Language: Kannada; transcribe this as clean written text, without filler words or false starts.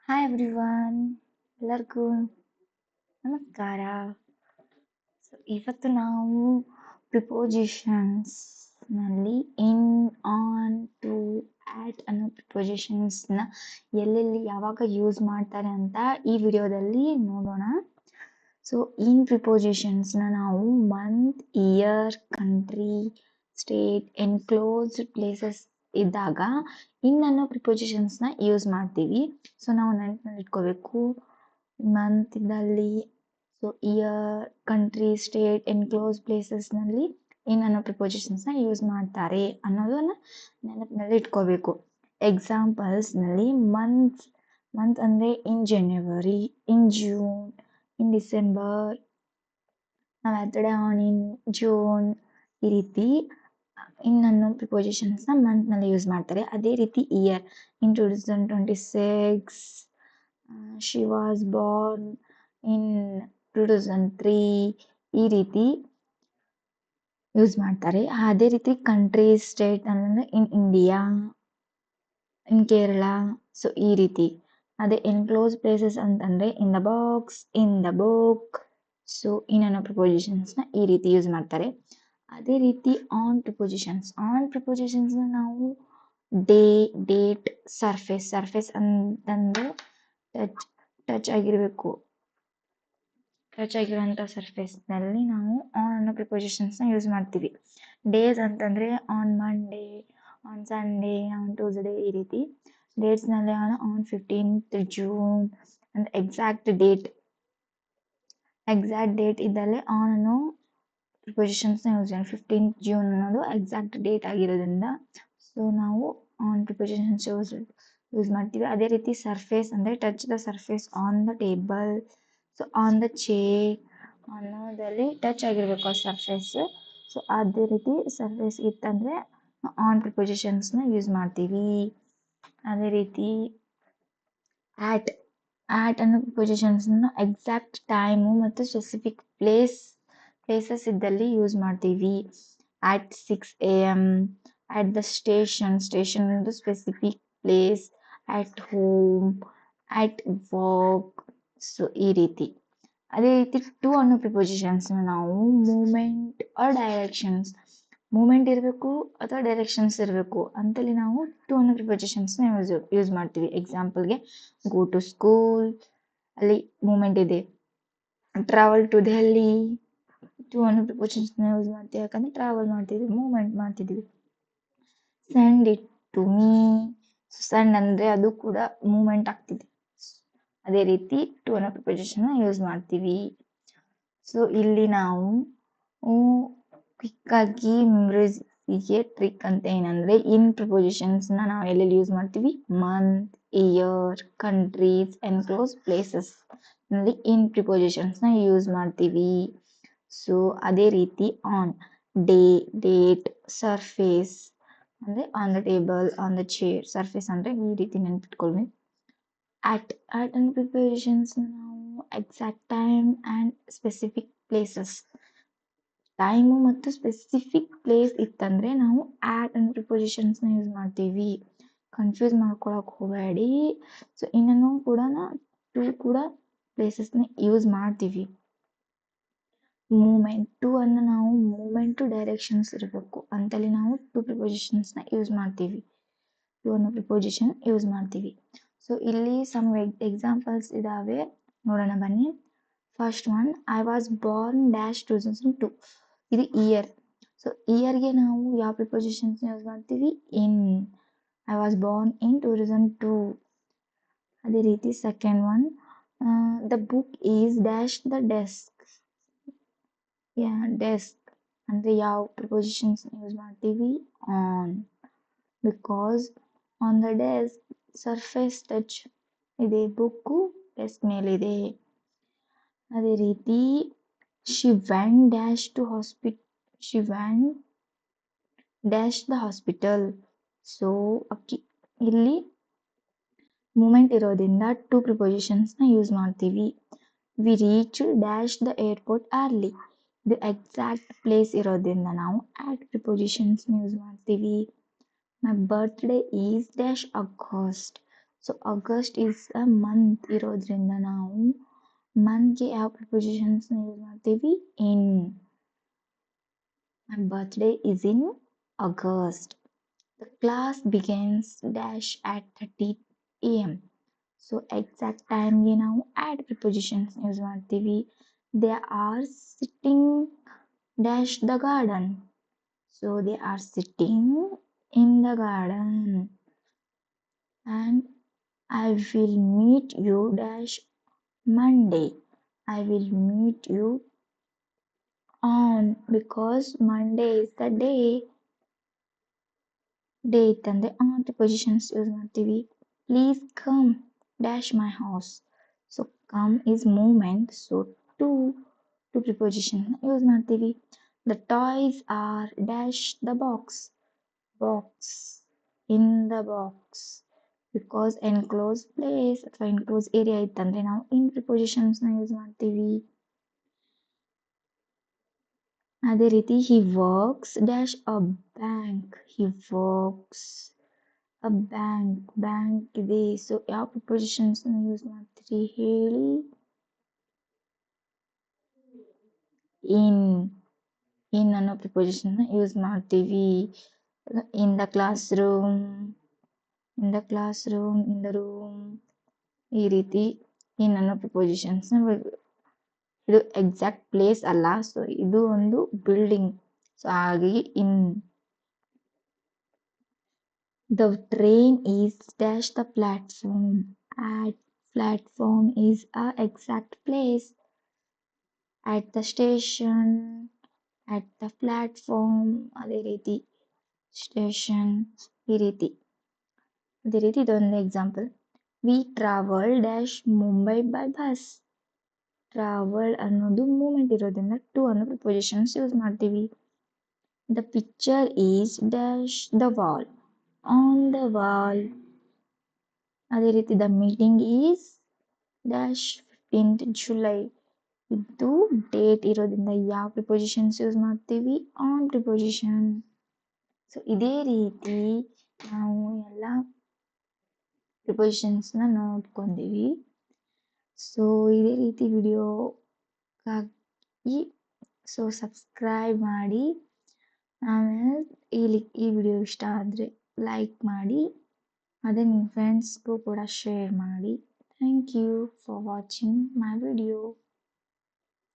ಹಾಯ್ ಎವ್ರಿವನ್, ಎಲ್ಲರಿಗೂ ನಮಸ್ಕಾರ. ಇವತ್ತು ನಾವು ಪ್ರಿಪೋಸಿಷನ್ಸ್ನಲ್ಲಿ ಇನ್, ಆನ್, ಟು, ಆಟ್ ಅನ್ನೋ ಪ್ರಿಪೋಸಿಷನ್ಸ್ನ ಎಲ್ಲೆಲ್ಲಿ ಯಾವಾಗ ಯೂಸ್ ಮಾಡ್ತಾರೆ ಅಂತ ಈ ವಿಡಿಯೋದಲ್ಲಿ ನೋಡೋಣ. ಸೊ ಇನ್ ಪ್ರಿಪೋಸಿಷನ್ಸ್ನ ನಾವು month, year, country, state, enclosed places ಇದ್ದಾಗ ಇನ್ ಅನ್ನೋ ಪ್ರಿಪೋಸಿಷನ್ಸ್ನ ಯೂಸ್ ಮಾಡ್ತೀವಿ. ಸೊ ನಾವು ನೆನಪಿನಲ್ಲಿ ಇಟ್ಕೋಬೇಕು, ಮಂತ್ನಲ್ಲಿ so year, country, state, enclose ಪ್ಲೇಸಸ್ನಲ್ಲಿ ಇನ್ ಅನ್ನೋ ಪ್ರಿಪೋಸಿಷನ್ಸ್ನ ಯೂಸ್ ಮಾಡ್ತಾರೆ ಅನ್ನೋದನ್ನ ನೆನಪಿನಲ್ಲಿ ಇಟ್ಕೋಬೇಕು. ಎಕ್ಸಾಂಪಲ್ಸ್ನಲ್ಲಿ ಮಂತ್ ಅಂದರೆ in January, in June, in December, Saturday on in June, ಈ ರೀತಿ ಇನ್ ಅನ್ನೋ ಪ್ರಿಪೋಸಿಷನ್ಸ್ನ ಮಂತ್ನಲ್ಲಿ ಯೂಸ್ ಮಾಡ್ತಾರೆ. ಅದೇ ರೀತಿ year, in 2026, she was born ಇನ್ 2003, ಈ ರೀತಿ ಯೂಸ್ ಮಾಡ್ತಾರೆ. ಅದೇ ರೀತಿ ಕಂಟ್ರಿ, ಸ್ಟೇಟ್ ಅಂದರೆ in India, in Kerala, so ಈ ರೀತಿ. ಅದೇ ಎನ್ಕ್ಲೋಸ್ ಪ್ಲೇಸಸ್ ಅಂತಂದರೆ ಇನ್ the box, in the book, so in ಅನ್ನೋ ಪ್ರಿಪೋಸಿಷನ್ಸ್ನ ಈ ರೀತಿ ಯೂಸ್ ಮಾಡ್ತಾರೆ. ಅದೇ ರೀತಿ ಆನ್ ಪ್ರಿಪೋಸಿಷನ್ಸ್ನ ನಾವು ಡೇಟ್, ಸರ್ಫೇಸ್ ಅಂತಂದ್ರೆ ಟಚ್ ಆಗಿರಬೇಕು. ಟಚ್ ಆಗಿರೋಂಥ ಸರ್ಫೇಸ್ನಲ್ಲಿ ನಾವು ಆನ್ ಅನ್ನೋ ಪ್ರಿಪೋಸಿಷನ್ಸ್ನ ಯೂಸ್ ಮಾಡ್ತೀವಿ. ಡೇಸ್ ಅಂತಂದರೆ on Monday, on Sunday, on Tuesday, ಈ ರೀತಿ. ಡೇಟ್ಸ್ನಲ್ಲಿ ಆನ್ 15th ಜೂನ್ ಅಂತ ಎಕ್ಸಾಕ್ಟ್ ಡೇಟ್ ಇದ್ದಲ್ಲೇ ಆನ್ ಅನ್ನೋ ಪ್ರಿಪೋಸಿಷನ್ಸ್ನ ಯೂಸ್ ಮಾಡಿ. 15th ಜೂನ್ ಅನ್ನೋದು ಎಕ್ಸಾಕ್ಟ್ ಡೇಟ್ ಆಗಿರೋದ್ರಿಂದ ಸೊ ನಾವು ಆನ್ ಪ್ರಿಪೋಸಿಷನ್ಸ್ ಯೂಸ್ ಮಾಡ್ತೀವಿ. ಅದೇ ರೀತಿ ಸರ್ಫೇಸ್ ಅಂದರೆ touch the surface on the table, so on the chair ಅನ್ನೋದಲ್ಲಿ ಟಚ್ ಆಗಿರಬೇಕು ಆ ಸರ್ಫೇಸ್. ಸೊ ಅದೇ ರೀತಿ ಸರ್ಫೇಸ್ ಇತ್ತಂದರೆ ಆನ್ ಪ್ರಿಪೋಸಿಷನ್ಸ್ನ ಯೂಸ್ ಮಾಡ್ತೀವಿ. ಅದೇ ರೀತಿ ಆಟ್ ಅನ್ನೋ ಪ್ರಿಪೋಸಿಷನ್ಸ್ನ ಎಕ್ಸಾಕ್ಟ್ ಟೈಮು ಮತ್ತು ಸ್ಪೆಸಿಫಿಕ್ ಪ್ಲೇಸಸ್ ಇದ್ದಲ್ಲಿ ಯೂಸ್ ಮಾಡ್ತೀವಿ. at 6 AM, at the station ಅನ್ನೋದು specific place, at home, at work, so ಈ ರೀತಿ. ಅದೇ ರೀತಿ ಟು ಅನ್ನೋ ಪ್ರಿಪೋಸಿಷನ್ಸ್ನ ನಾವು ಮೂಮೆಂಟ್ ಆರ್ ಡೈರೆಕ್ಷನ್ಸ್, ಮೂಮೆಂಟ್ ಇರಬೇಕು ಅಥವಾ ಡೈರೆಕ್ಷನ್ಸ್ ಇರಬೇಕು ಅಂತಲ್ಲಿ ನಾವು ಟು ಅನ್ನೋ ಪ್ರಿಪೋಸಿಷನ್ಸ್ನ ಯೂಸ್ ಮಾಡ್ತೀವಿ. ಎಕ್ಸಾಂಪಲ್ಗೆ ಗೋ ಟು ಸ್ಕೂಲ್, ಅಲ್ಲಿ ಮೂಮೆಂಟ್ ಇದೆ. ಟ್ರಾವೆಲ್ ಟು ದೆಹಲಿ, ಟು ಅನ್ನೋ ಪ್ರಿಪೋಸಿಷನ್ಸ್ನ ಯೂಸ್ ಮಾಡ್ತೀವಿ, ಯಾಕಂದರೆ ಟ್ರಾವೆಲ್ ಮಾಡ್ತಿದ್ವಿ, ಮೂವ್ಮೆಂಟ್ ಮಾಡ್ತಿದ್ವಿ. Send it to me, send ಅಂದರೆ ಅದು ಕೂಡ ಮೂವ್ಮೆಂಟ್ ಆಗ್ತಿದೆ. ಅದೇ ರೀತಿ ಟು ಅನ್ನೋ ಪ್ರಿಪೋಸಿಷನ್ನ ಯೂಸ್ ಮಾಡ್ತೀವಿ. ಸೊ ಇಲ್ಲಿ ನಾವು ಕ್ವಿಕ್ಕಾಗಿ ಮೆಮೊರೈಸ್ಗೆ ಟ್ರಿಕ್ ಅಂತ ಏನಂದರೆ ಇನ್ ಪ್ರಿಪೋಸಿಷನ್ಸ್ನ ನಾವು ಎಲ್ಲೆಲ್ಲಿ ಯೂಸ್ ಮಾಡ್ತೀವಿ, month, year, countries, enclose places ನಲ್ಲಿ ಇನ್ ಪ್ರಿಪೋಸಿಷನ್ಸ್ನ ಯೂಸ್ ಮಾಡ್ತೀವಿ. ಸೊ ಅದೇ ರೀತಿ ಆನ್ ಡೇಟ್, ಸರ್ಫೇಸ್ ಅಂದರೆ on the table, on the chair, surface ಅಂದರೆ ಈ ರೀತಿ ನೆನ್ಪಿಟ್ಕೊಳ್ಳಿ. ಆಟ್ ಅಂಡ್ ಪ್ರಿಪೋಸಿಷನ್ಸ್ ನಾವು exact time and specific places, time ಮತ್ತು ಸ್ಪೆಸಿಫಿಕ್ ಪ್ಲೇಸ್ ಇತ್ತಂದರೆ ನಾವು ಆಟ್ ಅಂಡ್ ಪ್ರಿಪೋಸಿಷನ್ಸ್ನ ಯೂಸ್ ಮಾಡ್ತೀವಿ. ಕನ್ಫ್ಯೂಸ್ ಮಾಡ್ಕೊಳಕ್ಕೆ ಹೋಗಬೇಡಿ. ಸೊ ಇನ್ನೂ ಕೂಡ ಟು ಕೂಡ ಪ್ಲೇಸಸ್ನ ಯೂಸ್ ಮಾಡ್ತೀವಿ. ಮೂಮೆಂಟ್ ಟು ಅನ್ನು ನಾವು ಮೂಮೆಂಟು ಡೈರೆಕ್ಷನ್ಸ್ ಇರಬೇಕು ಅಂತಲ್ಲಿ ನಾವು ಟು ಪ್ರಿಪೋಸಿಷನ್ಸ್ನ ಯೂಸ್ ಮಾಡ್ತೀವಿ. ಟು ಅನ್ನೋ ಪ್ರಿಪೋಸಿಷನ್ ಯೂಸ್ ಮಾಡ್ತೀವಿ. ಸೊ ಇಲ್ಲಿ ಸಮ್ ಎಕ್ಸಾಂಪಲ್ಸ್ ಇದ್ದಾವೆ, ನೋಡೋಣ ಬನ್ನಿ. First one, I was Born dash 2002, ಇದು ಇಯರ್. ಸೊ ಇಯರ್ಗೆ ನಾವು ಯಾವ ಪ್ರಿಪೋಸಿಷನ್ಸ್ನ ಯೂಸ್ ಮಾಡ್ತೀವಿ, in. I was born in 2002. ಅದೇ ರೀತಿ second one, the book is dash the desk, desk ಅಂದರೆ ಯಾವ ಪ್ರಿಪೋಸಿಷನ್ಸ್ನ ಯೂಸ್ ಮಾಡ್ತೀವಿ, on. Because on the desk surface touch ಇದೆ, ಬುಕ್ಕು ಡೆಸ್ಕ್ ಮೇಲಿದೆ. ಅದೇ ರೀತಿ she went dash to she went dash the hospital. So ಇಲ್ಲಿ ಮೂಮೆಂಟ್ ಇರೋದ್ರಿಂದ ಟು ಪ್ರಿಪೋಸಿಷನ್ಸ್ನ ಯೂಸ್ ಮಾಡ್ತೀವಿ. We reach dash the airport early, ಇದು ಎಕ್ಸಾಕ್ಟ್ ಪ್ಲೇಸ್ ಇರೋದ್ರಿಂದ ನಾವು ಆಟ್ ಪ್ರಿಪೋಸಿಷನ್ಸ್ನ ಯೂಸ್ ಮಾಡ್ತೀವಿ. My birthday is dash August, so August is a month ಇರೋದ್ರಿಂದ ನಾವು ಮಂತ್ಗೆ ಯಾವ ಪ್ರಿಪೋಸಿಷನ್ಸ್ನ ಯೂಸ್ ಮಾಡ್ತೀವಿ? ಇನ್. My birthday is in August. The class begins dash at 30 a.m. So exact ಟೈಮ್ಗೆ ನಾವು ಆ್ಯಡ್ ಪ್ರಿಪೋಸಿಷನ್ಸ್ ಯೂಸ್ ಮಾಡ್ತೀವಿ. They are sitting dash the garden. So they are sitting in the garden. And I will meet you dash Monday. I will meet you on because Monday is the day. Day ಇತ್ತಂದರೆ ಆನ್ ಪ್ರಿಪೋಸಿಷನ್ಸ್ ಯೂಸ್ ಮಾಡ್ತೀವಿ. Please come dash my house. So come is movement. So to preposition use ಮಾಡ್ತೀವಿ. The toys are dash the box. Box in the box. Because enclose place ಅಥವಾ ಎನ್ಕ್ಲೋಸ್ ಏರಿಯಾ ಇತ್ತಂದರೆ ನಾವು ಇನ್ ಪ್ರಿಪೋಸಿಷನ್ಸ್ನ ಯೂಸ್ ಮಾಡ್ತೀವಿ. ಅದೇ ರೀತಿ he works dash a bank. He works a bank. Bank ಇದೆ. ಸೊ ಯಾವ ಪ್ರಿಪೋಸಿಷನ್ಸ್ನ ಯೂಸ್ ಮಾಡ್ತೀರಿ ಹೇಳಿ? ಇನ್ ಅನ್ನೋ ಪ್ರಿಪೋಸಿಷನ್ನ ಯೂಸ್ ಮಾಡ್ತೀವಿ. In the class room, in the class room, in the room, ಈ ರೀತಿ ಇನ್ ಅನ್ನೋ ಪ್ರಿಪೋಸಿಷನ್ಸ್ನ. ಇದು ಎಕ್ಸಾಕ್ಟ್ ಪ್ಲೇಸ್ ಅಲ್ಲ, ಸೊ ಇದು ಒಂದು ಬಿಲ್ಡಿಂಗ್. ಸೊ ಹಾಗಾಗಿ ಇನ್. The train is dash the platform. At platform is a exact place. At the station, at the platform, ಅದೇ ರೀತಿ ಸ್ಟೇಷನ್, ಈ ರೀತಿ. ಅದೇ ರೀತಿ ಇದೊಂದು example. V travel dash Mumbai by bus. Travel ಅನ್ನೋದು ಮೂಮೆಂಟ್ ಇರೋದ್ರಿಂದ ಟು ಅನ್ನೋ ಪ್ರಿಪೋಸಿಷನ್ಸ್ ಯೂಸ್ ಮಾಡ್ತೀವಿ. The picture is dash the wall. On the wall. ಅದೇ ರೀತಿ the meeting is dash 15th July. ಇದು ಡೇಟ್ ಇರೋದ್ರಿಂದ ಯಾವ ಪ್ರಿಪೋಸಿಷನ್ಸ್ ಯೂಸ್ ಮಾಡ್ತೀವಿ? On preposition. ಸೊ ಇದೇ ರೀತಿ ನಾವು ಎಲ್ಲ ಪ್ರಿಪೋಸಿಷನ್ಸ್ನ ನೋಡ್ಕೊಂಡಿವಿ. ಸೊ ಇದೇ ರೀತಿ ವಿಡಿಯೋಗಾಗಿ ಸೊ ಸಬ್ಸ್ಕ್ರೈಬ್ ಮಾಡಿ. ಆಮೇಲೆ ಈ ವಿಡಿಯೋ ಇಷ್ಟ ಆದರೆ ಲೈಕ್ ಮಾಡಿ. ಅದೇ ನಿಮ್ಮ ಫ್ರೆಂಡ್ಸ್ಗೂ ಕೂಡ ಶೇರ್ ಮಾಡಿ. Thank you for watching my video.